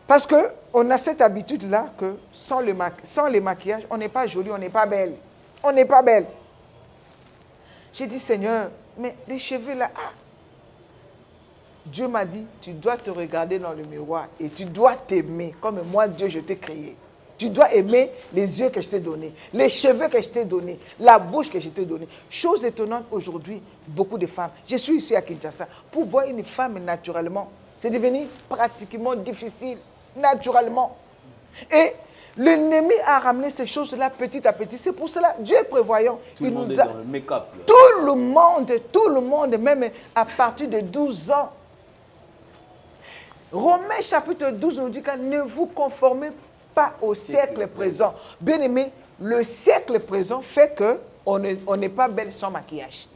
Parce qu'on a cette habitude-là que sans les maquillages, on n'est pas joli, on n'est pas belle. On n'est pas belle. J'ai dit, Seigneur, mais les cheveux là, Dieu m'a dit, tu dois te regarder dans le miroir et tu dois t'aimer comme moi, Dieu, je t'ai créé. Tu dois aimer les yeux que je t'ai donnés, les cheveux que je t'ai donnés, la bouche que je t'ai donnée. Chose étonnante aujourd'hui, beaucoup de femmes. Je suis ici à Kinshasa. Pour voir une femme naturellement, c'est devenu pratiquement difficile, naturellement. Et l'ennemi a ramené ces choses-là petit à petit. C'est pour cela, Dieu est prévoyant. Tout le monde est dans le make-up. Tout le monde, même à partir de 12 ans. Romains chapitre 12 nous dit que ne vous conformez pas au siècle présent. Bien aimé, le siècle présent fait qu'on n'est pas belle sans maquillage.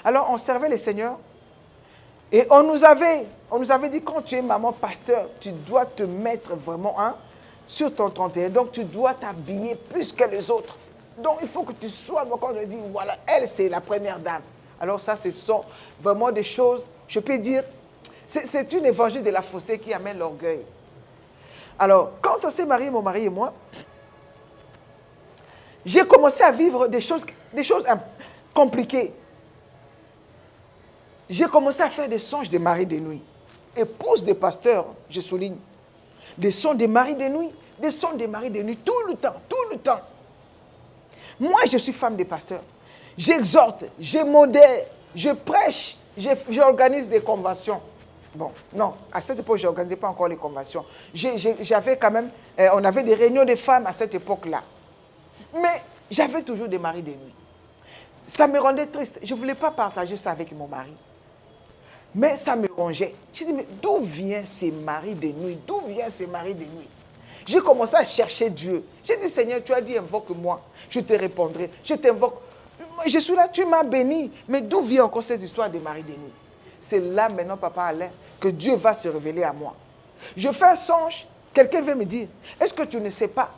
Alors on servait le Seigneur et on nous avait dit quand tu es maman pasteur, tu dois te mettre vraiment sur ton 31. Donc tu dois t'habiller plus que les autres. Donc il faut que tu sois, quand on dit voilà, elle c'est la première dame. Alors ça, ce sont vraiment des choses, je peux dire, c'est une évangile de la fausseté qui amène l'orgueil. Alors quand on s'est marié, mon mari et moi, j'ai commencé à vivre des choses compliquées. J'ai commencé à faire des songes de mari de nuit. Épouse des pasteurs, je souligne. Des songes de mari de nuit, des songes de mari de nuit, tout le temps. Moi, je suis femme de pasteur. J'exhorte, je modère, je prêche, j'organise des conventions. Bon, non, à cette époque, je n'organisais pas encore les conventions. J'avais quand même, on avait des réunions de femmes à cette époque-là. Mais j'avais toujours des maris de nuit. Ça me rendait triste. Je ne voulais pas partager ça avec mon mari. Mais ça me rongeait. J'ai dit, mais d'où viennent ces maris de nuit? D'où viennent ces maris de nuit? J'ai commencé à chercher Dieu. J'ai dit, Seigneur, tu as dit, invoque-moi. Je te répondrai. Je t'invoque. Je suis là, tu m'as béni. Mais d'où viennent encore ces histoires de maris de nuit? C'est là maintenant, Papa Alain, que Dieu va se révéler à moi. Je fais un songe. Quelqu'un veut me dire, est-ce que tu ne sais pas?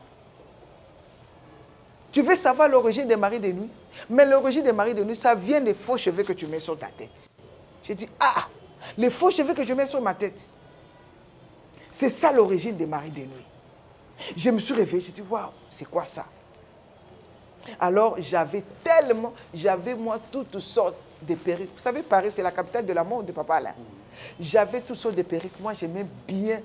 Tu veux savoir l'origine des maris de nuit? Mais l'origine des maris de nuit, ça vient des faux cheveux que tu mets sur ta tête. J'ai dit, les faux cheveux que je mets sur ma tête. C'est ça l'origine des maris de nuit. Je me suis réveillé, j'ai dit, waouh, c'est quoi ça? Alors, j'avais moi toutes sortes de perruques. Vous savez, Paris, c'est la capitale de la mode de Papa Alain. J'avais toutes sortes de perruques. Moi, j'aimais bien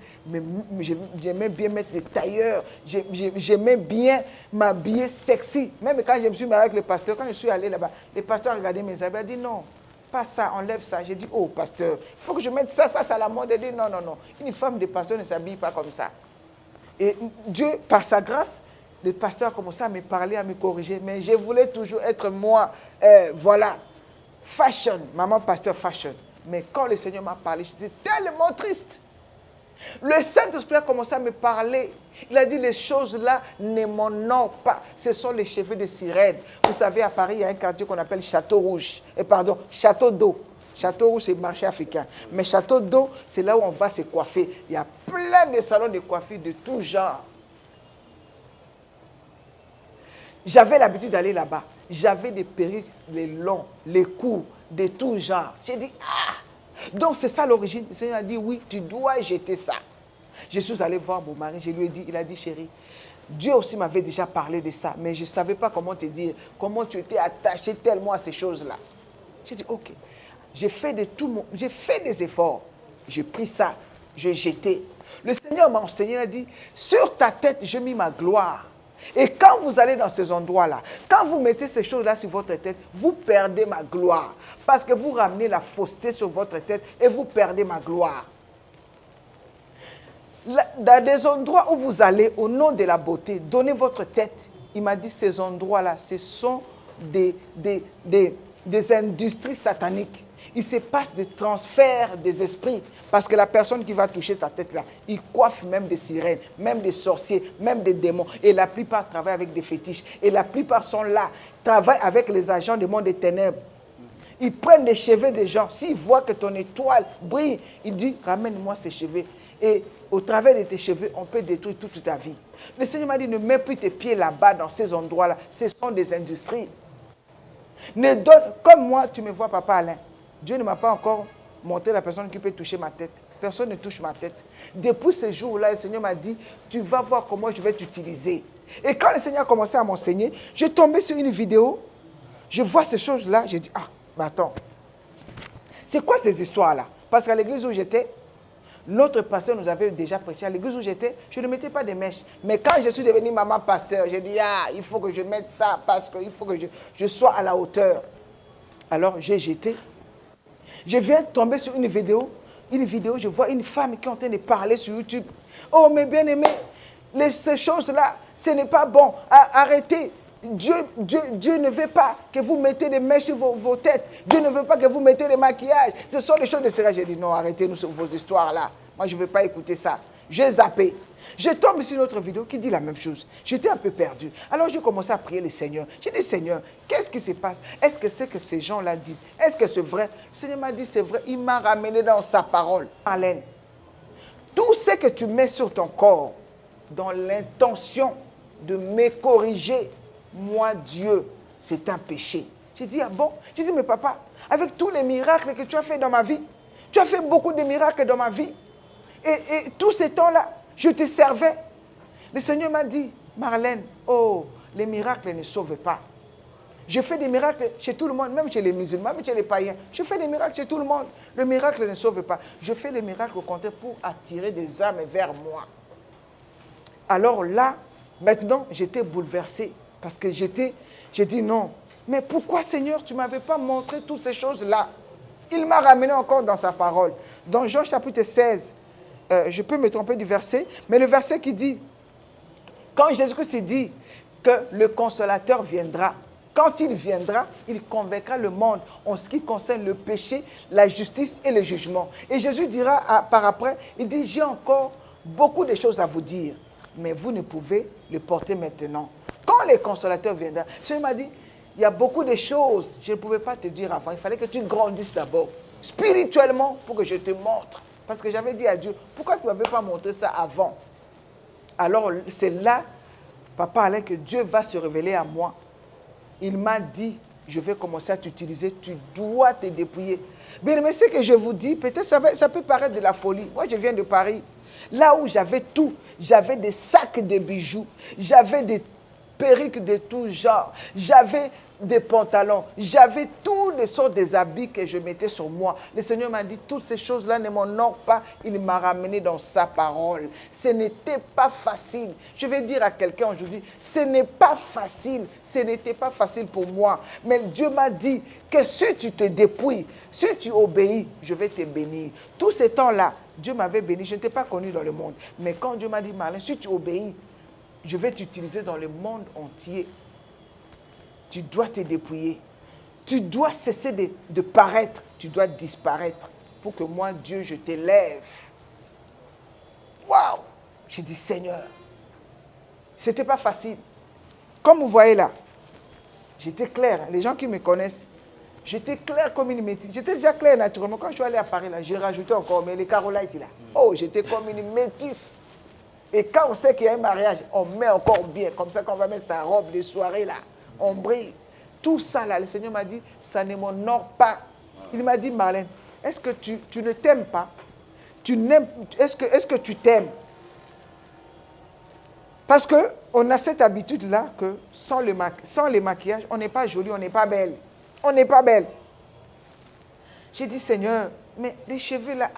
mettre des tailleurs. J'aimais bien m'habiller sexy. Même quand je me suis marié avec le pasteur, quand je suis allé là-bas, le pasteur a regardé mes habits, il a dit non, pas ça, enlève ça. J'ai dit, oh, pasteur, il faut que je mette ça, c'est la mode. Il a dit non. Une femme de pasteur ne s'habille pas comme ça. Et Dieu, par sa grâce, le pasteur a commencé à me parler, à me corriger. Mais je voulais toujours être moi, fashion, maman pasteur fashion. Mais quand le Seigneur m'a parlé, j'étais tellement triste. Le Saint-Esprit a commencé à me parler. Il a dit, les choses-là ne m'en ont pas. Ce sont les cheveux de sirène. Vous savez, à Paris, il y a un quartier qu'on appelle Château Rouge. Château d'eau. Château Rouge, c'est le marché africain. Mais Château d'eau, c'est là où on va se coiffer. Il y a plein de salons de coiffure de tout genre. J'avais l'habitude d'aller là-bas. J'avais des perruques, les longs, les courts, de tout genre. J'ai dit, donc c'est ça l'origine. Le Seigneur a dit, oui, tu dois jeter ça. Je suis allé voir mon mari, je lui ai dit, il a dit, chérie, Dieu aussi m'avait déjà parlé de ça, mais je ne savais pas comment te dire, comment tu étais attaché tellement à ces choses-là. J'ai dit, ok. J'ai fait des efforts. J'ai pris ça, j'ai jeté. Le Seigneur m'a enseigné, il a dit, sur ta tête, j'ai mis ma gloire. Et quand vous allez dans ces endroits-là, quand vous mettez ces choses-là sur votre tête, vous perdez ma gloire. Parce que vous ramenez la fausseté sur votre tête et vous perdez ma gloire. Dans des endroits où vous allez, au nom de la beauté, donnez votre tête. Il m'a dit, ces endroits-là, ce sont des industries sataniques. Il se passe des transferts des esprits. Parce que la personne qui va toucher ta tête là, il coiffe même des sirènes, même des sorciers, même des démons. Et la plupart travaillent avec des fétiches. Et la plupart sont là, travaillent avec les agents du monde des ténèbres. Ils prennent les cheveux des gens. S'ils voient que ton étoile brille, ils disent, ramène-moi ces cheveux. Et au travers de tes cheveux, on peut détruire toute ta vie. Le Seigneur m'a dit, ne mets plus tes pieds là-bas, dans ces endroits-là. Ce sont des industries. Ne donne, comme moi, tu me vois, Papa Alain. Dieu ne m'a pas encore montré la personne qui peut toucher ma tête. Personne ne touche ma tête. Depuis ce jour-là, le Seigneur m'a dit, tu vas voir comment je vais t'utiliser. Et quand le Seigneur a commencé à m'enseigner, j'ai tombé sur une vidéo. Je vois ces choses-là. J'ai dit, ah, mais attends. C'est quoi ces histoires-là? Parce qu'à l'église où j'étais, notre pasteur nous avait déjà prêché. À l'église où j'étais, je ne mettais pas de mèches. Mais quand je suis devenu maman pasteur, j'ai dit, ah, il faut que je mette ça parce qu'il faut que je sois à la hauteur. Alors, j'ai jeté. Je viens de tomber sur une vidéo, je vois une femme qui est en train de parler sur YouTube. Oh, mes bien-aimés, ces choses-là, ce n'est pas bon. Arrêtez. Dieu ne veut pas que vous mettez des mèches sur vos têtes. Dieu ne veut pas que vous mettez des maquillages. Ce sont des choses de cela. J'ai dit non, arrêtez vos histoires-là. Moi, je ne veux pas écouter ça. J'ai zappé. Je tombe sur une autre vidéo qui dit la même chose. J'étais un peu perdu. Alors, j'ai commencé à prier le Seigneur. J'ai dit, Seigneur, qu'est-ce qui se passe? Est-ce que c'est que ces gens-là disent? Est-ce que c'est vrai? Le Seigneur m'a dit, c'est vrai. Il m'a ramené dans sa parole. Marlène, tout ce que tu mets sur ton corps, dans l'intention de me corriger, moi, Dieu, c'est un péché. J'ai dit, ah bon? J'ai dit, mais papa, avec tous les miracles que tu as fait dans ma vie, tu as fait beaucoup de miracles dans ma vie. Et tous ces temps-là, je te servais. Le Seigneur m'a dit, Marlène, oh, les miracles ne sauvent pas. Je fais des miracles chez tout le monde, même chez les musulmans, même chez les païens. Je fais des miracles chez tout le monde. Le miracle ne sauve pas. Je fais les miracles au contraire pour attirer des âmes vers moi. Alors là, maintenant, j'étais bouleversé. Parce que j'ai dit non. Mais pourquoi, Seigneur, tu ne m'avais pas montré toutes ces choses-là? Il m'a ramené encore dans sa parole. Dans Jean chapitre 16, je peux me tromper du verset, mais le verset qui dit, quand Jésus-Christ dit que le consolateur viendra, quand il viendra, il convaincra le monde en ce qui concerne le péché, la justice et le jugement. Et Jésus dira par après, il dit, j'ai encore beaucoup de choses à vous dire, mais vous ne pouvez le porter maintenant. Quand le consolateur viendra, le Seigneur m'a dit, il y a beaucoup de choses, je ne pouvais pas te dire avant. Il fallait que tu grandisses d'abord, spirituellement, pour que je te montre. Parce que j'avais dit à Dieu, pourquoi tu ne m'avais pas montré ça avant? Alors, c'est là, Papa Alain, que Dieu va se révéler à moi. Il m'a dit, je vais commencer à t'utiliser, tu dois te dépouiller. Bien, mais ce que je vous dis, peut-être ça peut paraître de la folie. Moi, je viens de Paris. Là où j'avais tout, j'avais des sacs de bijoux, j'avais des perruques de tout genre, j'avais des pantalons, j'avais toutes les sortes des habits que je mettais sur moi. Le Seigneur m'a dit, toutes ces choses-là ne m'honorent pas. Il m'a ramené dans sa parole. Ce n'était pas facile. Je vais dire à quelqu'un aujourd'hui, ce n'est pas facile. Ce n'était pas facile pour moi. Mais Dieu m'a dit que si tu te dépouilles, si tu obéis, je vais te bénir. Tous ces temps-là, Dieu m'avait béni. Je ne t'ai pas connu dans le monde. Mais quand Dieu m'a dit, Marlène, si tu obéis, je vais t'utiliser dans le monde entier. Tu dois te dépouiller. Tu dois cesser de paraître. Tu dois disparaître. Pour que moi, Dieu, je t'élève. Waouh! J'ai dit, Seigneur, ce n'était pas facile. Comme vous voyez là, j'étais clair. Les gens qui me connaissent, j'étais clair comme une métisse. J'étais déjà clair naturellement. Quand je suis allé à Paris, là, j'ai rajouté encore, mais les Carolites là. Oh, j'étais comme une métisse. Et quand on sait qu'il y a un mariage, on met encore bien. Comme ça, quand on va mettre sa robe de soirée là, on brille. Tout ça là, le Seigneur m'a dit, ça ne m'honore pas. Il m'a dit, Marlène, est-ce que tu ne t'aimes pas? Est-ce que tu t'aimes? Parce qu'on a cette habitude-là que sans les maquillages, on n'est pas jolie, on n'est pas belle. On n'est pas belle. J'ai dit, Seigneur, mais les cheveux là,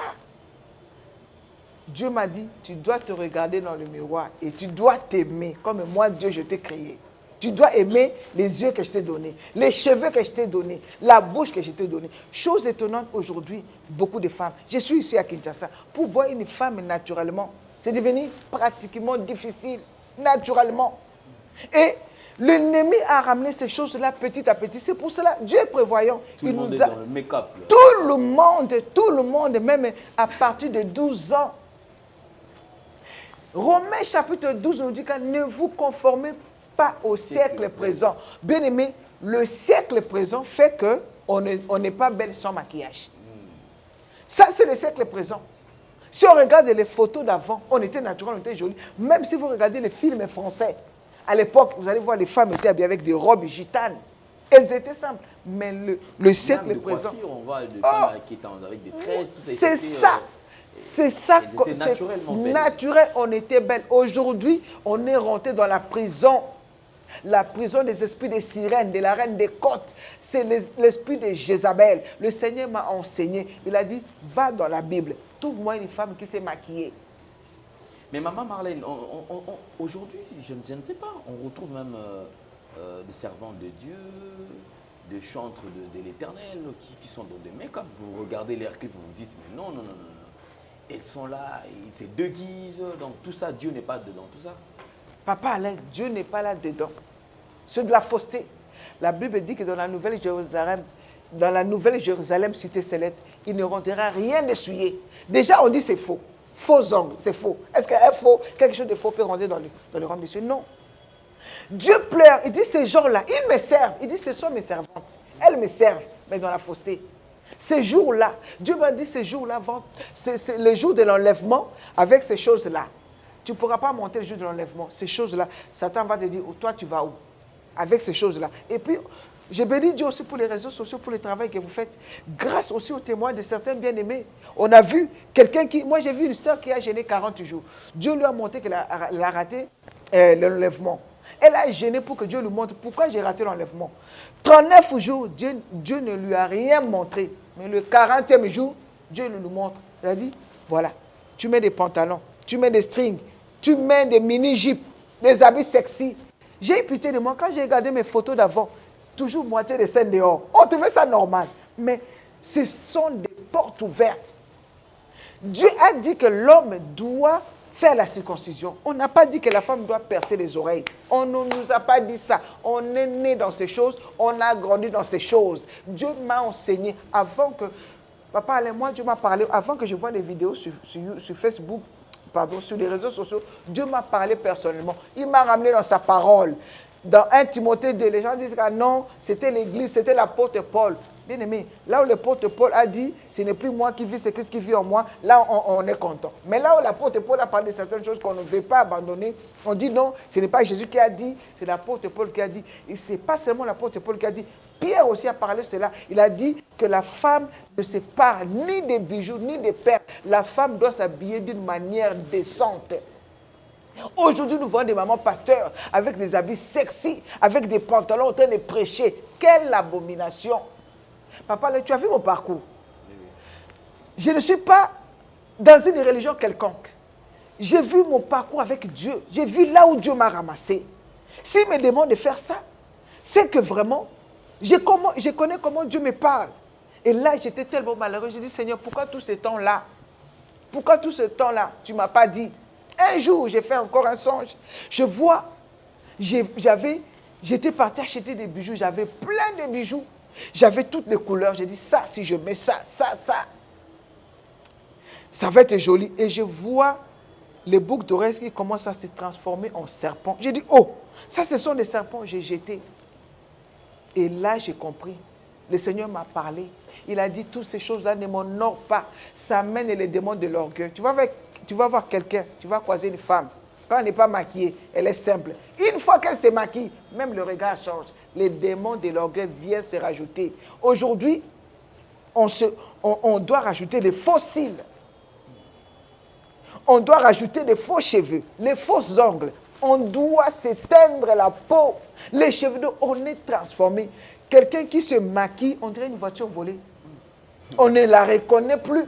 Dieu m'a dit, tu dois te regarder dans le miroir et tu dois t'aimer comme moi, Dieu, je t'ai créé. Tu dois aimer les yeux que je t'ai donnés, les cheveux que je t'ai donnés, la bouche que je t'ai donnée. Chose étonnante aujourd'hui, beaucoup de femmes. Je suis ici à Kinshasa. Pour voir une femme naturellement, c'est devenu pratiquement difficile, naturellement. Et l'ennemi a ramené ces choses-là petit à petit. C'est pour cela, Dieu est prévoyant. Tout le monde est dans le make-up. Tout le monde, même à partir de 12 ans. Romains chapitre 12 nous dit que ne vous conformez pas au siècle présent. Bien aimé, le siècle présent fait qu'on n'est pas belle sans maquillage. Ça, c'est le siècle présent. Si on regarde les photos d'avant, on était naturel, on était joli. Même si vous regardez les films français, à l'époque, vous allez voir, les femmes étaient habillées avec des robes gitanes. Elles étaient simples. Mais le siècle présent... Coiffure, on voit des femmes qui étaient avec des tresses, tout ça. C'est ça. C'est ça. Elles étaient naturellement belles. Naturel, on était belles. Aujourd'hui, on est rentré dans la prison. La prison des esprits des sirènes, de la reine des côtes. C'est l'esprit de Jézabel. Le Seigneur m'a enseigné. Il a dit, va dans la Bible. Trouve-moi une femme qui s'est maquillée. Mais maman Marlène, aujourd'hui, je ne sais pas, on retrouve même des servantes de Dieu, des chantres de l'Éternel qui sont dans des make-up. Vous regardez leurs clips, vous vous dites, mais non, non, non, non, non. Elles sont là, ils se déguisent, donc tout ça, Dieu n'est pas dedans, tout ça. Papa Alain, Dieu n'est pas là-dedans. C'est de la fausseté. La Bible dit que dans la Nouvelle Jérusalem, cité céleste, il ne rentrera rien d'essuyé. Déjà, on dit c'est faux. Faux ongles, c'est faux. Est-ce quelque chose de faux peut rentrer dans le royaume des cieux? Non. Dieu pleure. Il dit ces gens-là, ils me servent. Il dit ce sont mes servantes. Elles me servent, mais dans la fausseté. Ces jours-là, Dieu m'a dit ces jours-là, c'est les jours de l'enlèvement avec ces choses-là. Tu ne pourras pas monter le jour de l'enlèvement. Ces choses-là, Satan va te dire, toi tu vas où? Avec ces choses-là. Et puis, je bénis Dieu aussi pour les réseaux sociaux, pour le travail que vous faites. Grâce aussi au témoin de certains bien-aimés. On a vu quelqu'un qui... Moi, j'ai vu une soeur qui a gêné 40 jours. Dieu lui a montré qu'elle a raté l'enlèvement. Elle a gêné pour que Dieu lui montre pourquoi j'ai raté l'enlèvement. 39 jours, Dieu ne lui a rien montré. Mais le 40e jour, Dieu lui montre. Il a dit, voilà, tu mets des pantalons, tu mets des strings, tu mets des mini-jupes, des habits sexy. J'ai eu pitié de moi quand j'ai regardé mes photos d'avant. Toujours moitié des scènes dehors. On trouvait ça normal. Mais ce sont des portes ouvertes. Dieu a dit que l'homme doit faire la circoncision. On n'a pas dit que la femme doit percer les oreilles. On ne nous a pas dit ça. On est né dans ces choses. On a grandi dans ces choses. Dieu m'a enseigné avant que... Papa Alain, moi, Dieu m'a parlé. Avant que je voie les vidéos sur Facebook, sur les réseaux sociaux, Dieu m'a parlé personnellement. Il m'a ramené dans sa parole. Dans 1 Timothée 2, les gens disent que non, c'était l'église, c'était l'apôtre Paul. Bien aimé, là où l'apôtre Paul a dit, ce n'est plus moi qui vis, c'est Christ qui vit en moi, là on est content. Mais là où l'apôtre Paul a parlé de certaines choses qu'on ne veut pas abandonner, on dit non, ce n'est pas Jésus qui a dit, c'est l'apôtre Paul qui a dit. Et ce n'est pas seulement l'apôtre Paul qui a dit, Pierre aussi a parlé de cela. Il a dit que la femme ne se parle ni des bijoux, ni des perles. La femme doit s'habiller d'une manière décente. Aujourd'hui, nous voyons des mamans pasteurs avec des habits sexy, avec des pantalons en train de prêcher. Quelle abomination! Papa, tu as vu mon parcours? Je ne suis pas dans une religion quelconque. J'ai vu mon parcours avec Dieu. J'ai vu là où Dieu m'a ramassé. S'il me demande de faire ça, c'est que vraiment, je connais comment Dieu me parle. Et là, j'étais tellement malheureux. J'ai dit, Seigneur, pourquoi tout ce temps-là? Pourquoi tout ce temps-là, tu ne m'as pas dit? Un jour, j'ai fait encore un songe. Je vois, j'étais parti acheter des bijoux. J'avais plein de bijoux. J'avais toutes les couleurs. J'ai dit, ça, si je mets ça, ça va être joli. Et je vois les boucles d'oreilles qui commencent à se transformer en serpents. J'ai dit, oh, ça, ce sont des serpents. J'ai jeté. Et là, j'ai compris. Le Seigneur m'a parlé. Il a dit, toutes ces choses-là ne m'honorent pas. Ça mène les démons de l'orgueil. Tu vas voir quelqu'un, tu vas croiser une femme. Quand elle n'est pas maquillée, elle est simple. Une fois qu'elle se maquille, même le regard change. Les démons de l'orgueil viennent se rajouter. Aujourd'hui, on doit rajouter des faux cils. On doit rajouter des faux cheveux, les faux ongles. On doit s'éteindre la peau. Les cheveux, on est transformé. Quelqu'un qui se maquille, on dirait une voiture volée. On ne la reconnaît plus.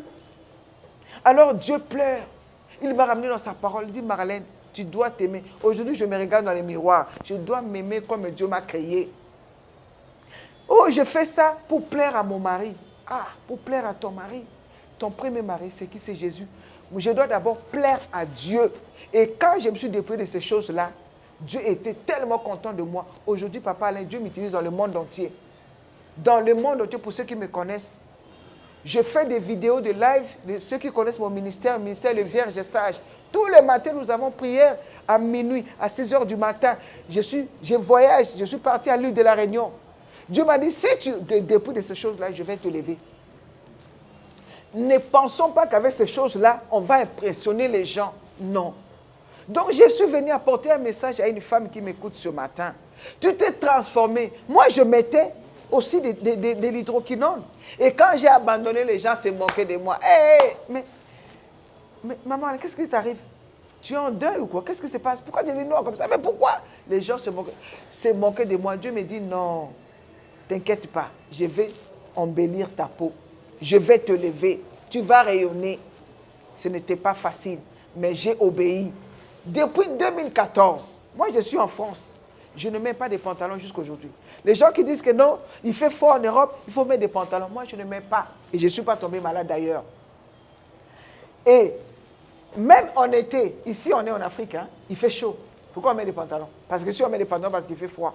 Alors Dieu pleure. Il m'a ramené dans sa parole. Il dit, Marlène, tu dois t'aimer. Aujourd'hui, je me regarde dans les miroirs. Je dois m'aimer comme Dieu m'a créé. Oh, je fais ça pour plaire à mon mari. Ah, pour plaire à ton mari. Ton premier mari, c'est qui? C'est Jésus. Je dois d'abord plaire à Dieu. Et quand je me suis dépouillé de ces choses-là, Dieu était tellement content de moi. Aujourd'hui, Papa Alain, Dieu m'utilise dans le monde entier. Dans le monde entier, pour ceux qui me connaissent. Je fais des vidéos de live, de ceux qui connaissent mon ministère, le ministère des Vierges Sages. Tous les matins, nous avons prière à minuit, à 6 heures du matin. Je voyage, je suis parti à l'île de la Réunion. Dieu m'a dit, si tu te dépouilles de ces choses-là, je vais te lever. Ne pensons pas qu'avec ces choses-là, on va impressionner les gens. Non. Donc, je suis venu apporter un message à une femme qui m'écoute ce matin. Tu t'es transformé. Moi, je mettais aussi de l'hydroquinone. Et quand j'ai abandonné, les gens se moquaient de moi. Hey, mais maman, qu'est-ce qui t'arrive? Tu es en deuil ou quoi? Qu'est-ce qui se passe? Pourquoi tu es noir comme ça? Mais pourquoi? Les gens se moquaient de moi. Dieu me dit, non, t'inquiète pas. Je vais embellir ta peau. Je vais te lever. Tu vas rayonner. Ce n'était pas facile, mais j'ai obéi. Depuis 2014, moi je suis en France. Je ne mets pas de pantalons jusqu'à aujourd'hui. Les gens qui disent que non, il fait froid en Europe, il faut mettre des pantalons. Moi je ne mets pas. Et je ne suis pas tombé malade d'ailleurs. Et même en été, ici on est en Afrique, hein, il fait chaud. Pourquoi on met des pantalons? Parce que si on met des pantalons, parce qu'il fait froid.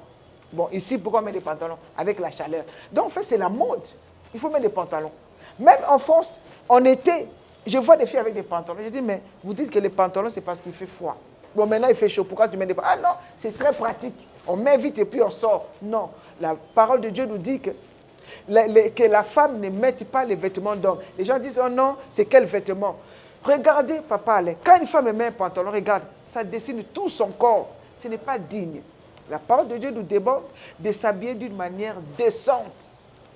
Bon, ici, pourquoi on met des pantalons? Avec la chaleur. Donc en fait, c'est la mode. Il faut mettre des pantalons. Même en France, en été, je vois des filles avec des pantalons. Je dis, mais vous dites que les pantalons, c'est parce qu'il fait froid. Bon, maintenant, il fait chaud. Pourquoi tu mets des pantalons? Ah non, c'est très pratique. On met vite et puis on sort. Non, la parole de Dieu nous dit que la femme ne mette pas les vêtements d'homme. Les gens disent, oh non, c'est quel vêtement? Regardez, papa Alain, quand une femme met un pantalon, regarde, ça dessine tout son corps. Ce n'est pas digne. La parole de Dieu nous demande de s'habiller d'une manière décente.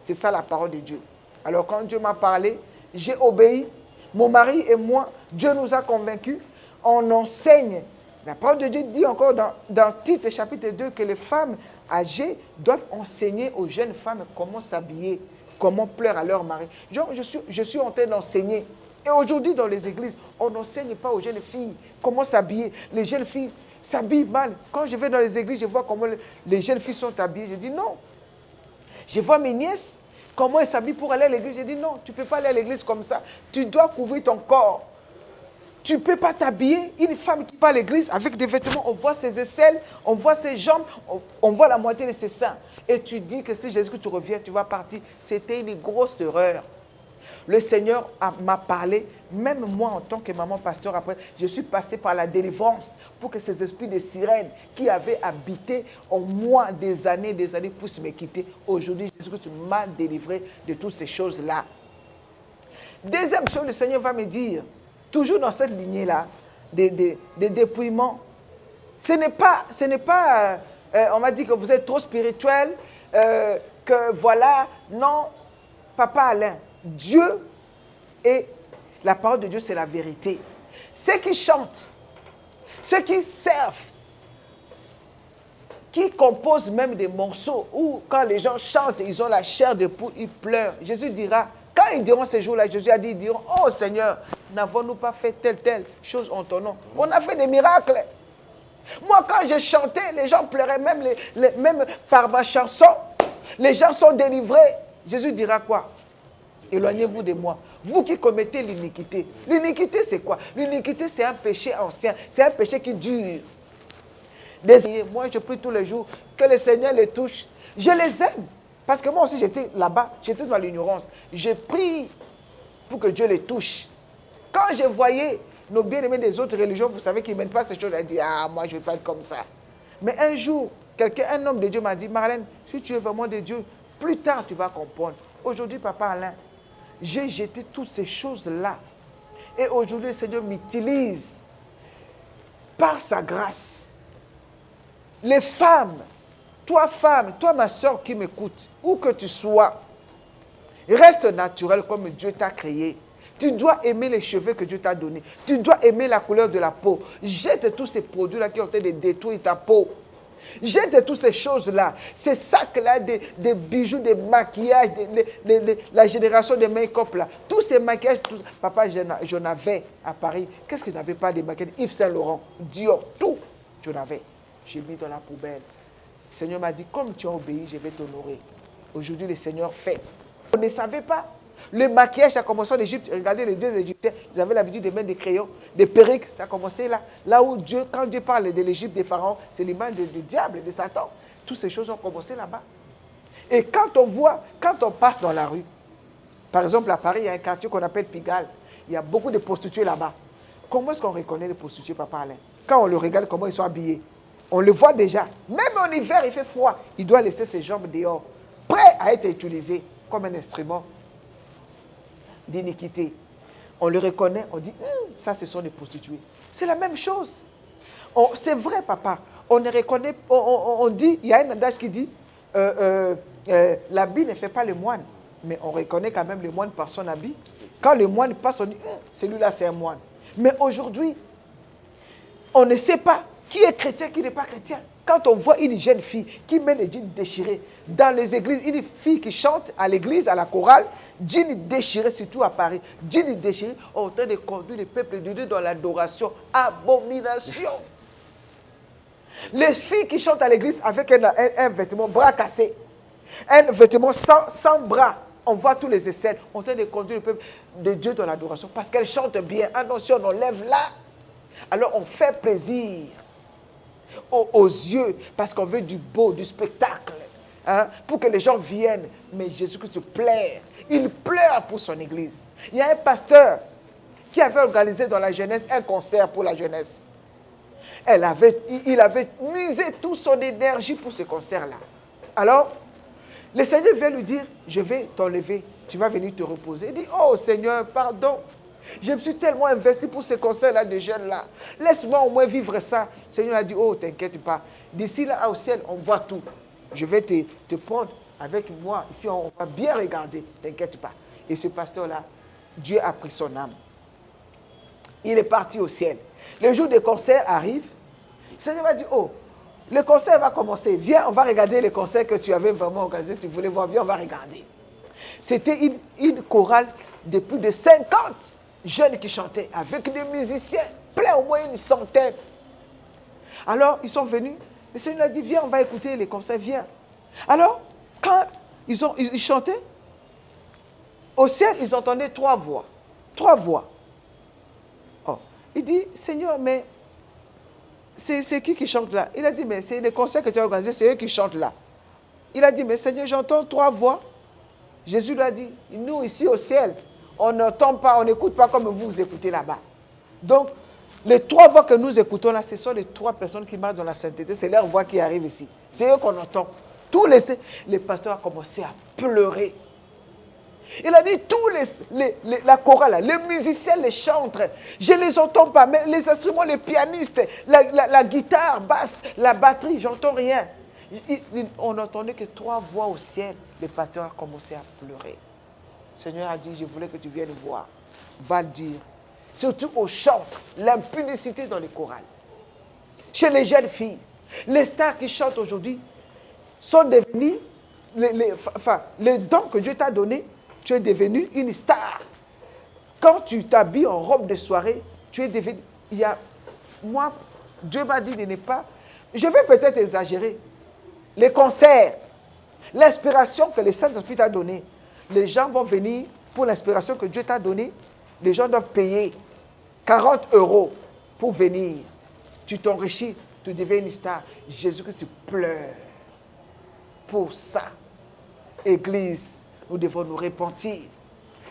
C'est ça la parole de Dieu. Alors quand Dieu m'a parlé, j'ai obéi. Mon mari et moi, Dieu nous a convaincus. On enseigne. La parole de Dieu dit encore dans Tite chapitre 2 que les femmes âgées doivent enseigner aux jeunes femmes comment s'habiller, comment plaire à leur mari. Genre, je suis en train d'enseigner. Et aujourd'hui, dans les églises, on n'enseigne pas aux jeunes filles comment s'habiller. Les jeunes filles s'habillent mal. Quand je vais dans les églises, je vois comment les jeunes filles sont habillées. Je dis non. Je vois mes nièces, comment elles s'habillent pour aller à l'église. Je dis non, tu ne peux pas aller à l'église comme ça. Tu dois couvrir ton corps. Tu ne peux pas t'habiller. Une femme qui va à l'église avec des vêtements, on voit ses aisselles, on voit ses jambes, on voit la moitié de ses seins. Et tu dis que si Jésus, que tu reviens, tu vas partir. C'était une grosse erreur. Le Seigneur m'a parlé, même moi en tant que maman pasteur, après, je suis passé par la délivrance pour que ces esprits de sirène qui avaient habité en moi des années puissent me quitter. Aujourd'hui, Jésus, que tu m'as délivré de toutes ces choses-là. Deuxième chose, le Seigneur va me dire, toujours dans cette lignée-là, des dépouillements, ce n'est pas on m'a dit que vous êtes trop spirituel, que voilà, non, Papa Alain, Dieu et la parole de Dieu, c'est la vérité. Ceux qui chantent, ceux qui servent, qui composent même des morceaux, où quand les gens chantent, ils ont la chair de poule, ils pleurent. Jésus dira, quand ils diront ces jours-là, Jésus a dit, ils diront, oh Seigneur, n'avons-nous pas fait telle chose en ton nom? On a fait des miracles. Moi, quand je chantais, les gens pleuraient, même par ma chanson, les gens sont délivrés. Jésus dira quoi? Éloignez-vous de moi. Vous qui commettez l'iniquité. L'iniquité, c'est quoi? L'iniquité, c'est un péché ancien. C'est un péché qui dure. Moi, je prie tous les jours que le Seigneur les touche. Je les aime. Parce que moi aussi, j'étais là-bas. J'étais dans l'ignorance. Je prie pour que Dieu les touche. Quand je voyais nos bien-aimés des autres religions, vous savez qu'ils ne mènent pas ces choses, je dis, ah, moi, je ne vais pas être comme ça. Mais un jour, un homme de Dieu m'a dit, Marlène, si tu es vraiment de Dieu, plus tard, tu vas comprendre. Aujourd'hui, Papa Alain, j'ai jeté toutes ces choses-là. Et aujourd'hui, le Seigneur m'utilise par sa grâce. Les femmes, toi ma soeur qui m'écoute, où que tu sois, reste naturel comme Dieu t'a créé. Tu dois aimer les cheveux que Dieu t'a donnés. Tu dois aimer la couleur de la peau. Jette tous ces produits-là qui ont été de détruire ta peau. Jette toutes ces choses-là. Ces sacs-là, des bijoux, des maquillages, la génération des make-up là. Tous ces maquillages, papa, j'en avais à Paris. Qu'est-ce que je n'avais pas de maquillages? Yves Saint Laurent, Dior, tout, j'en avais. J'ai mis dans la poubelle. Le Seigneur m'a dit, comme tu as obéi, je vais t'honorer. Aujourd'hui, le Seigneur fait. On ne savait pas. Le maquillage, ça a commencé en Égypte. Regardez les dieux égyptiens, ils avaient l'habitude de mettre des crayons, des perruques. Ça a commencé là. Là où Dieu, quand Dieu parle de l'Égypte, des pharaons, c'est l'image du diable, de Satan. Toutes ces choses ont commencé là-bas. Et quand on passe dans la rue, par exemple à Paris, il y a un quartier qu'on appelle Pigalle. Il y a beaucoup de prostituées là-bas. Comment est-ce qu'on reconnaît les prostituées, Papa Alain? Quand on le regarde, comment ils sont habillés? On le voit déjà. Même en hiver, il fait froid. Il doit laisser ses jambes dehors, prêt à être utilisé comme un instrument. d'iniquité. On le reconnaît, on dit, ça, ce sont des prostituées. C'est la même chose. C'est vrai, papa. On les reconnaît, on dit, il y a un adage qui dit, l'habit ne fait pas le moine. Mais on reconnaît quand même le moine par son habit. Quand le moine passe, on dit, celui-là, c'est un moine. Mais aujourd'hui, on ne sait pas qui est chrétien, qui n'est pas chrétien. Quand on voit une jeune fille qui met les jeans déchirés dans les églises, une fille qui chante à l'église, à la chorale, jeans déchirés, surtout à Paris, jeans déchirés, en train de conduire le peuple de Dieu dans l'adoration, abomination. Les filles qui chantent à l'église avec un vêtement bras cassé, un vêtement sans bras, on voit tous les aisselles, en train de conduire le peuple de Dieu dans l'adoration, parce qu'elles chantent bien. Attention, on enlève là. Alors on fait plaisir aux yeux, parce qu'on veut du beau, du spectacle, hein, pour que les gens viennent. Mais Jésus-Christ pleure. Il pleure pour son église. Il y a un pasteur qui avait organisé dans la jeunesse un concert pour la jeunesse. Il avait misé toute son énergie pour ce concert-là. Alors, le Seigneur vient lui dire, je vais t'enlever, tu vas venir te reposer. Il dit, oh Seigneur, pardon. Je me suis tellement investi pour ce concert-là de jeunes-là. Laisse-moi au moins vivre ça. Le Seigneur a dit, oh, t'inquiète pas. D'ici là au ciel, on voit tout. Je vais te prendre avec moi. Ici, on va bien regarder. T'inquiète pas. Et ce pasteur-là, Dieu a pris son âme. Il est parti au ciel. Le jour du concert arrive. Le Seigneur m'a dit, oh, le concert va commencer. Viens, on va regarder les concerts que tu avais vraiment organisés. Tu voulais voir, viens, on va regarder. C'était une chorale de plus de 50 jeunes qui chantaient, avec des musiciens, plein, au moins une centaine. Alors, ils sont venus. Le Seigneur a dit, viens, on va écouter les concerts, viens. Alors, quand ils chantaient, au ciel, ils entendaient 3 voix. 3 voix. Oh. Il dit, Seigneur, mais c'est qui chante là? Il a dit, mais c'est les concerts que tu as organisés, c'est eux qui chantent là. Il a dit, mais Seigneur, j'entends 3 voix. Jésus lui a dit, nous ici au ciel, on n'entend pas, on n'écoute pas comme vous écoutez là-bas. Donc, les 3 voix que nous écoutons là, ce sont les 3 personnes qui marchent dans la sainteté. C'est leur voix qui arrive ici. C'est eux qu'on entend. Tous les pasteurs ont commencé à pleurer. Il a dit, la chorale, les musiciens, les chantres, je ne les entends pas, mais les instruments, les pianistes, la guitare, basse, la batterie, j'entends rien. On n'entendait que 3 voix au ciel. Le pasteur a commencé à pleurer. Le Seigneur a dit, je voulais que tu viennes voir. Va le dire. Surtout aux chantres, l'impudicité dans les chorales. Chez les jeunes filles, les stars qui chantent aujourd'hui sont devenus, les dons que Dieu t'a donnés, tu es devenu une star. Quand tu t'habilles en robe de soirée, tu es devenu... Moi, Dieu m'a dit de ne pas... Je vais peut-être exagérer. Les concerts, l'inspiration que le Saint-Esprit t'a donnée, les gens vont venir pour l'inspiration que Dieu t'a donnée. Les gens doivent payer 40 € pour venir. Tu t'enrichis, tu deviens une star. Jésus-Christ, tu pleures. Pour ça, Église, nous devons nous repentir.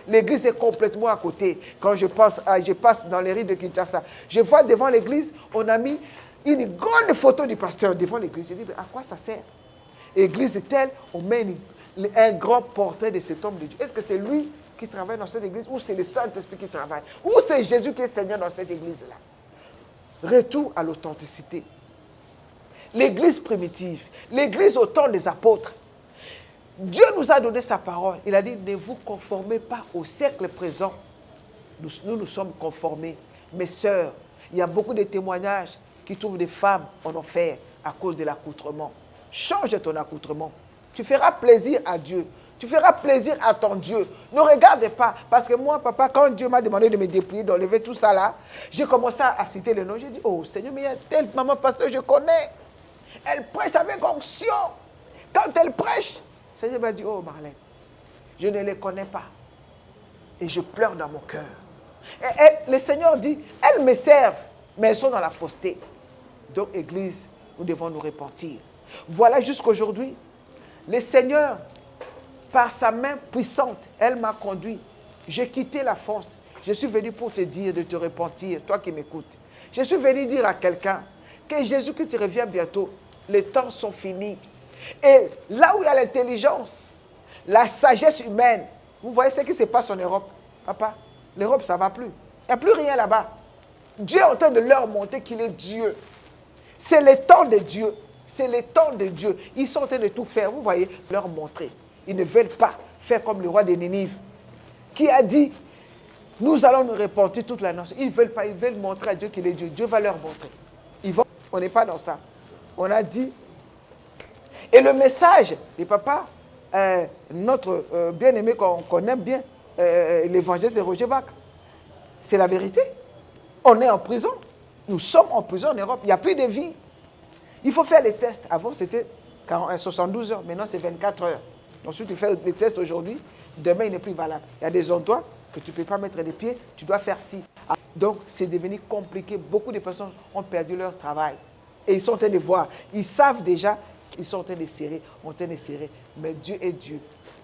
L'église est complètement à côté. Quand je passe dans les rues de Kinshasa, je vois devant l'église, on a mis une grande photo du pasteur devant l'église. Je dis, mais à quoi ça sert? Église telle, on met un grand portrait de cet homme de Dieu. Est-ce que c'est lui qui travaille dans cette église ou c'est le Saint-Esprit qui travaille? Ou c'est Jésus qui est Seigneur dans cette église-là? Retour à l'authenticité. L'église primitive, l'église au temps des apôtres. Dieu nous a donné sa parole. Il a dit, ne vous conformez pas au siècle présent. Nous sommes conformés. Mes sœurs, il y a beaucoup de témoignages qui trouvent des femmes en enfer à cause de l'accoutrement. Change ton accoutrement. Tu feras plaisir à Dieu. Tu feras plaisir à ton Dieu. Ne regarde pas. Parce que moi, papa, quand Dieu m'a demandé de me dépouiller, d'enlever tout ça là, j'ai commencé à citer le nom. J'ai dit, oh Seigneur, mais il y a telle maman pasteur, je connais. Elle prêche avec onction. Quand elle prêche, le Seigneur m'a dit, oh Marlène, je ne les connais pas. Et je pleure dans mon cœur. Et le Seigneur dit, elles me servent, mais elles sont dans la fausseté. Donc, Église, nous devons nous repentir. Voilà jusqu'aujourd'hui, le Seigneur, par sa main puissante, elle m'a conduit. J'ai quitté la force. Je suis venu pour te dire de te repentir, toi qui m'écoutes. Je suis venu dire à quelqu'un que Jésus-Christ revient bientôt. Les temps sont finis. Et là où il y a l'intelligence, la sagesse humaine, vous voyez ce qui se passe en Europe. Papa, l'Europe, ça ne va plus. Il n'y a plus rien là-bas. Dieu est en train de leur montrer qu'il est Dieu. C'est le temps de Dieu. C'est le temps de Dieu. Ils sont en train de tout faire. Vous voyez, leur montrer. Ils ne veulent pas faire comme le roi de Ninive, qui a dit, nous allons nous repentir toute la nation. Ils ne veulent pas. Ils veulent montrer à Dieu qu'il est Dieu. Dieu va leur montrer. Ils vont. On n'est pas dans ça. On a dit. Et le message du papa, notre bien-aimé qu'on aime bien, l'évangile de Roger Bach, c'est la vérité. On est en prison. Nous sommes en prison en Europe. Il n'y a plus de vie. Il faut faire les tests. Avant, c'était 72 heures. Maintenant, c'est 24 heures. Ensuite, tu fais les tests aujourd'hui. Demain, il n'est plus valable. Il y a des endroits que tu ne peux pas mettre les pieds. Tu dois faire ci. Donc, c'est devenu compliqué. Beaucoup de personnes ont perdu leur travail. Et ils sont en train de voir. Ils savent déjà qu'ils sont en train de serrer. Mais Dieu est Dieu.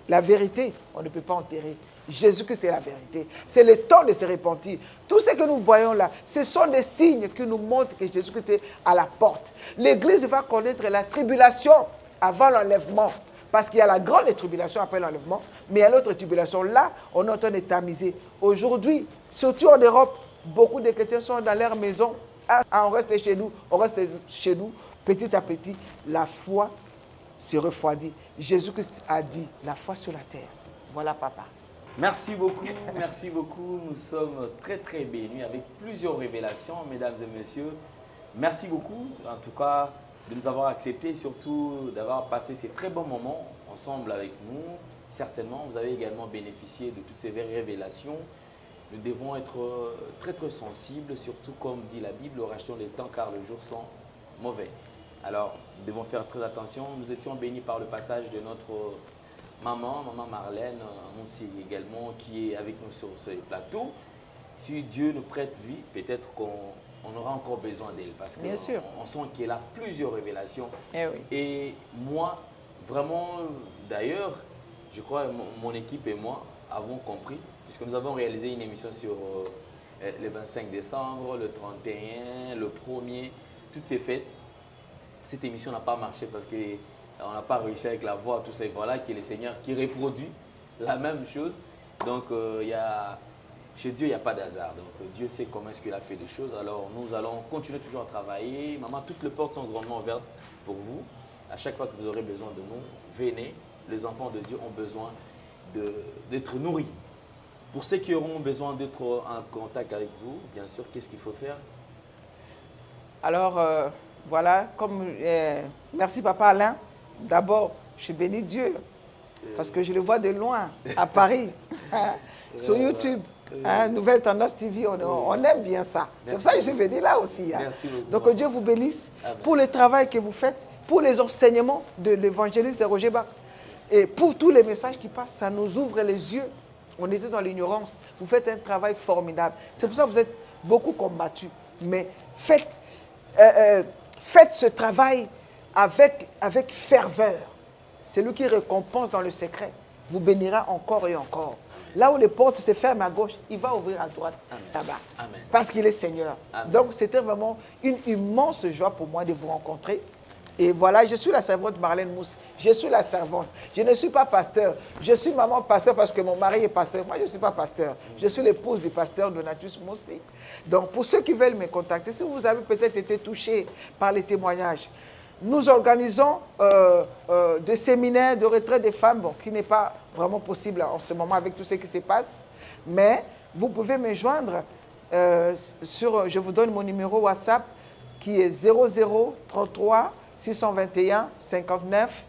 La vérité, on ne peut pas enterrer. Jésus-Christ est la vérité. C'est le temps de se repentir. Tout ce que nous voyons là, ce sont des signes qui nous montrent que Jésus-Christ est à la porte. L'Église va connaître la tribulation avant l'enlèvement. Parce qu'il y a la grande tribulation après l'enlèvement, mais il y a l'autre tribulation. Là, on est en train de tamiser. Aujourd'hui, surtout en Europe, beaucoup de chrétiens sont dans leur maison. On reste chez nous, Petit à petit, la foi se refroidit. Jésus-Christ a dit, la foi sur la terre. Voilà, papa. Merci beaucoup, merci beaucoup. Nous sommes très très bénis avec plusieurs révélations, mesdames et messieurs. Merci beaucoup, en tout cas, de nous avoir acceptés et surtout d'avoir passé ces très bons moments ensemble avec nous. Certainement, vous avez également bénéficié de toutes ces révélations. Nous devons être très très sensibles, surtout comme dit la Bible, rachetons les temps car les jours sont mauvais. Alors, nous devons faire très attention. Nous étions bénis par le passage de notre maman Marlène, aussi également, qui est avec nous sur ce plateau. Si Dieu nous prête vie, peut-être qu'on aura encore besoin d'elle. Parce qu'on sent qu'elle a plusieurs révélations. Eh oui. Et moi, vraiment, d'ailleurs, je crois mon équipe et moi avons compris, puisque nous avons réalisé une émission sur le 25 décembre, le 31, le 1er, toutes ces fêtes. Cette émission n'a pas marché parce qu'on n'a pas réussi avec la voix, tout ça. Et voilà que le Seigneur qui reproduit la même chose. Donc, chez Dieu, il n'y a pas d'hasard. Donc, Dieu sait comment est-ce qu'il a fait les choses. Alors, nous allons continuer toujours à travailler. Maman, toutes les portes sont grandement ouvertes pour vous. À chaque fois que vous aurez besoin de nous, venez. Les enfants de Dieu ont besoin d'être nourris. Pour ceux qui auront besoin d'être en contact avec vous, bien sûr, qu'est-ce qu'il faut faire? Alors, voilà, merci Papa Alain. D'abord, je bénis Dieu parce que je le vois de loin à Paris, sur YouTube, Nouvelle Tendance TV, on aime bien ça. C'est pour ça que je suis venu là aussi. Merci beaucoup. Donc que Dieu vous bénisse pour le travail que vous faites, pour les enseignements de l'évangéliste de Roger Bach et pour tous les messages qui passent, ça nous ouvre les yeux. On était dans l'ignorance. Vous faites un travail formidable. C'est pour ça que vous êtes beaucoup combattus. Mais faites ce travail avec ferveur. C'est lui qui récompense dans le secret. Vous bénira encore et encore. Là où les portes se ferment à gauche, il va ouvrir à droite, là-bas. Parce qu'il est Seigneur. Amen. Donc c'était vraiment une immense joie pour moi de vous rencontrer. Et voilà, je suis la servante Marlène Mousse. Je suis la servante. Je ne suis pas pasteur. Je suis maman pasteur parce que mon mari est pasteur. Moi, je ne suis pas pasteur. Je suis l'épouse du pasteur Donatus Moussi. Donc, pour ceux qui veulent me contacter, si vous avez peut-être été touchés par les témoignages, nous organisons des séminaires de retraite des femmes, bon, qui n'est pas vraiment possible en ce moment avec tout ce qui se passe. Mais vous pouvez me joindre je vous donne mon numéro WhatsApp qui est 0033 621 59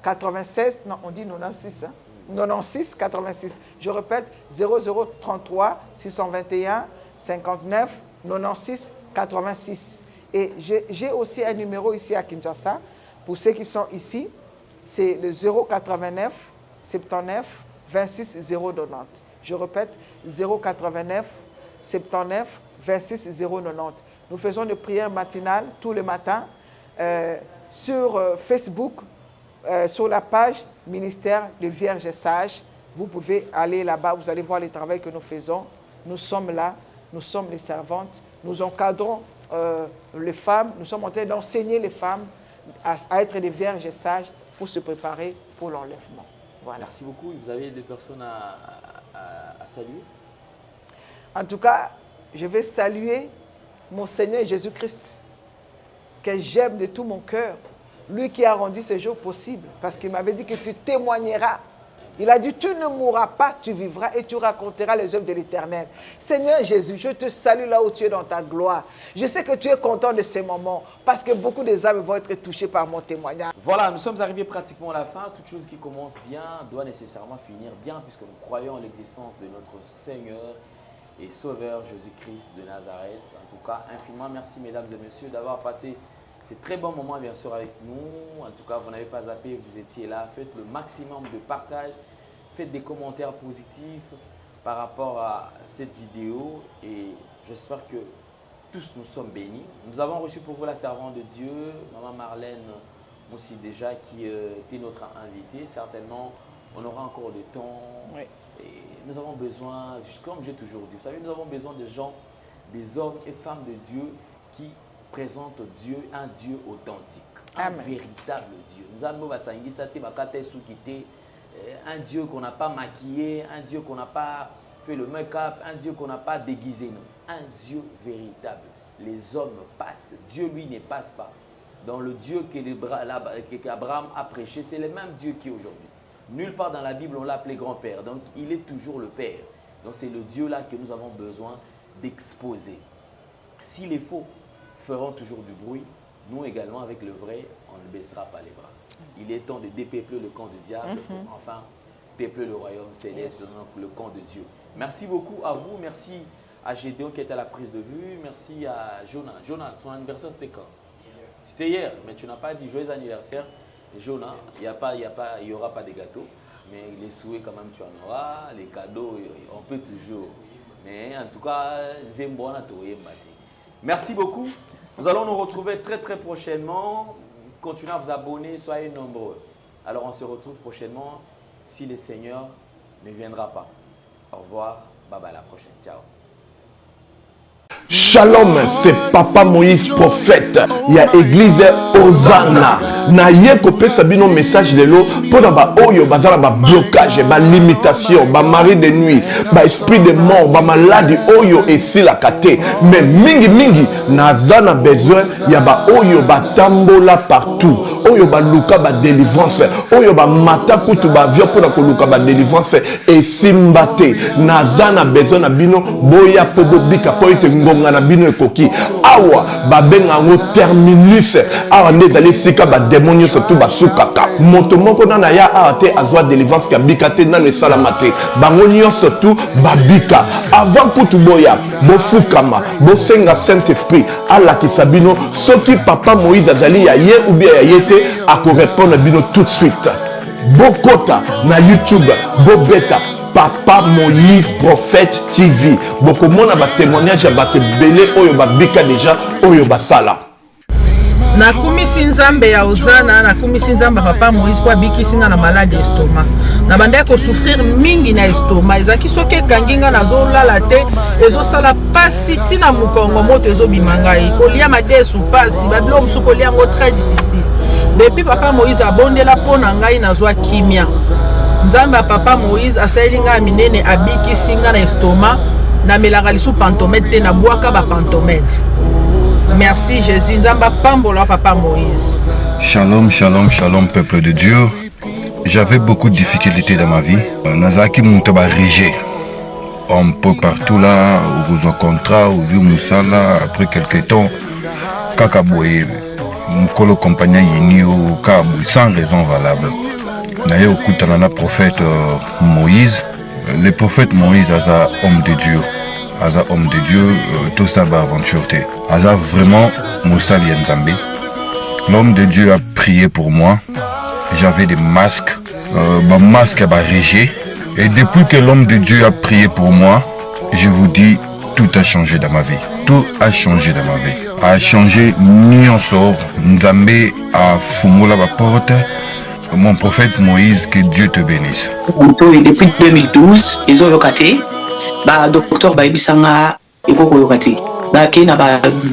96, non, on dit 96, hein? 96 86. Je répète, 0033 621 59 96 86. Et j'ai aussi un numéro ici à Kinshasa, pour ceux qui sont ici, c'est le 089 79 26 090. Je répète, 089 79 26 090. Nous faisons des prières matinales tous les matins sur Facebook, sur la page Ministère de Vierges Sages. Vous pouvez aller là-bas, vous allez voir le travail que nous faisons. Nous sommes là, nous sommes les servantes, nous encadrons les femmes, nous sommes en train d'enseigner les femmes à être des vierges sages pour se préparer pour l'enlèvement. Voilà. Merci beaucoup. Vous avez des personnes à saluer? En tout cas, je vais saluer mon Seigneur Jésus-Christ, que j'aime de tout mon cœur. Lui qui a rendu ce jour possible, parce qu'il m'avait dit que tu témoigneras. Il a dit, tu ne mourras pas, tu vivras et tu raconteras les œuvres de l'Éternel. Seigneur Jésus, je te salue là où tu es dans ta gloire. Je sais que tu es content de ces moments, parce que beaucoup des âmes vont être touchées par mon témoignage. Voilà, nous sommes arrivés pratiquement à la fin. Toute chose qui commence bien doit nécessairement finir bien, puisque nous croyons en l'existence de notre Seigneur et Sauveur Jésus-Christ de Nazareth. En tout cas, infiniment merci mesdames et messieurs d'avoir passé ces très bons moments bien sûr avec nous. En tout cas, vous n'avez pas zappé, vous étiez là. Faites le maximum de partage, faites des commentaires positifs par rapport à cette vidéo et j'espère que tous nous sommes bénis. Nous avons reçu pour vous la servante de Dieu, Maman Marlène Moussi déjà, qui était notre invitée. Certainement, on aura encore le temps. Oui. Et nous avons besoin, comme j'ai toujours dit, vous savez, nous avons besoin de gens, des hommes et femmes de Dieu qui présentent Dieu, un Dieu authentique, Amen. Un véritable Dieu. Nous avons un Dieu qu'on n'a pas maquillé, un Dieu qu'on n'a pas fait le make-up, un Dieu qu'on n'a pas déguisé. Non. Un Dieu véritable. Les hommes passent, Dieu lui ne passe pas. Dans le Dieu qu'Abraham a prêché, c'est le même Dieu qui est aujourd'hui. Nulle part dans la Bible on l'a appelé grand-père, donc il est toujours le Père. Donc c'est le Dieu-là que nous avons besoin d'exposer. Si les faux feront toujours du bruit, nous également avec le vrai, on ne baissera pas les bras. Il est temps de dépeupler le camp du diable pour enfin peupler le royaume céleste, donc le camp de Dieu. Merci beaucoup à vous, merci à Gédéon qui était à la prise de vue, merci à Jonah. Jonah, son anniversaire c'était quand? C'était hier, mais tu n'as pas dit joyeux anniversaire. Jonah, il n'y aura pas de gâteaux, mais les souhaits quand même tu en auras, les cadeaux on peut toujours. Mais en tout cas, merci beaucoup. Nous allons nous retrouver très très prochainement. Continuez à vous abonner, soyez nombreux. Alors on se retrouve prochainement si le Seigneur ne viendra pas. Au revoir, bye bye, à la prochaine. Ciao. Shalom, c'est Papa Moïse prophète. Il y a église Hosanna. Na ye kopé sabino message de l'eau pour ba oyo bazala ba blocage, ba limitation, ba mari de nuit, ba esprit de mort, ba maladie oyo et si la kate. Mais mingi nazana besoin ya ba oyo ba tambola partout. Oyo ba luka ba délivrance, oyo ba mata kutu ba vio pour na luka ba délivrance et simbate. Nazana besoin na bino boya pobo bika po ite ngonga na bino ekoki. Awa ba benga ngo terminus. Awa ndezali sika ba démonio surtout basukaka moto moko na ya ate azwa délivrance ka bikate na ne salamate bangonio surtout babika avant kutu boya bofukama bosenga Saint-Esprit ala kisabino soki Papa Moïse azali ya ye ou bien ya yete ako répondre bino tout de suite bokota na YouTube bobeta Papa Moïse prophète TV bokomona ba témoignage ba belé oyo babika déjà oyo basala. Nakumisi nzambe ya Hosanna, nakumisi nzambe Papa Moïse kwa bikisinga na malade estomac. Na banda ko souffrir mingi na estomac. Ezaki soke kanginga nazo lala te, ezo sala pasi tina mukongo moto ezo bimangai. Kolia mate sou pasi, bablo musu kolia ngo très difficile. Depuis Papa Moïse abondela pona ngai nazo kimia. Nzambe Papa Moïse asayelinga minene abikisinga na estomac, na melaka lisu pantomètre te na bwaka ba pantomètre. Merci Jésus, Nzamba Pambola Papa Moïse. Shalom, shalom, shalom peuple de Dieu. J'avais beaucoup de difficultés dans ma vie. Nazaki Moutaba Rigé. Un peu partout là, où vous en contrat, où vous Moussala, après quelques temps, Kakaboye, Mkolo compagnie Yinio, Kabou, sans raison valable. D'ailleurs, au Koutanana prophète Moïse, le prophète Moïse, Aza homme de Dieu. Aza homme de Dieu, tout ça va aventure. Aza vraiment Moussa Lienzambe. L'homme de Dieu a prié pour moi. J'avais des masques, masque à barriger. Et depuis que l'homme de Dieu a prié pour moi, je vous dis, tout a changé dans ma vie. Tout a changé dans ma vie. A changé Nyonso. Nzambe a fumula la porte. Mon prophète Moïse, que Dieu te bénisse. Depuis 2012, ils ont locaté. Docteur Baibisanga Ekoko Yokate. Kena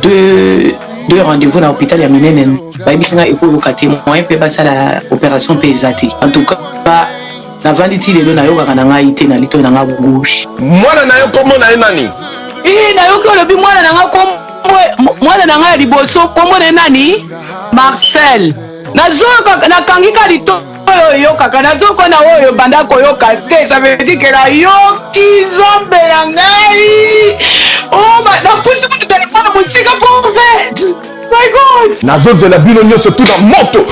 deux rendez-vous dans l'hôpital ya Minene. Baibisanga Ekoko Yokate. Moi, je peux passer à l'opération PSAT. En tout cas, navandi ti lelo nayokaka na ngai te na lito na nga gauche. Mwana na yo kombo na ye nani? Nayoki olobi mwana na nga mwana na nga ya liboso kombo na ye nani? Marcel. Nazoyoka nakangika lito oyo kaka nazoyoka na oyo banda koyoka te, ça veut dire que nayoki nzambe na ngai. Oh napusi kutu telefone mosika prophète. My God. Nazozela bino nyonso tout na moto.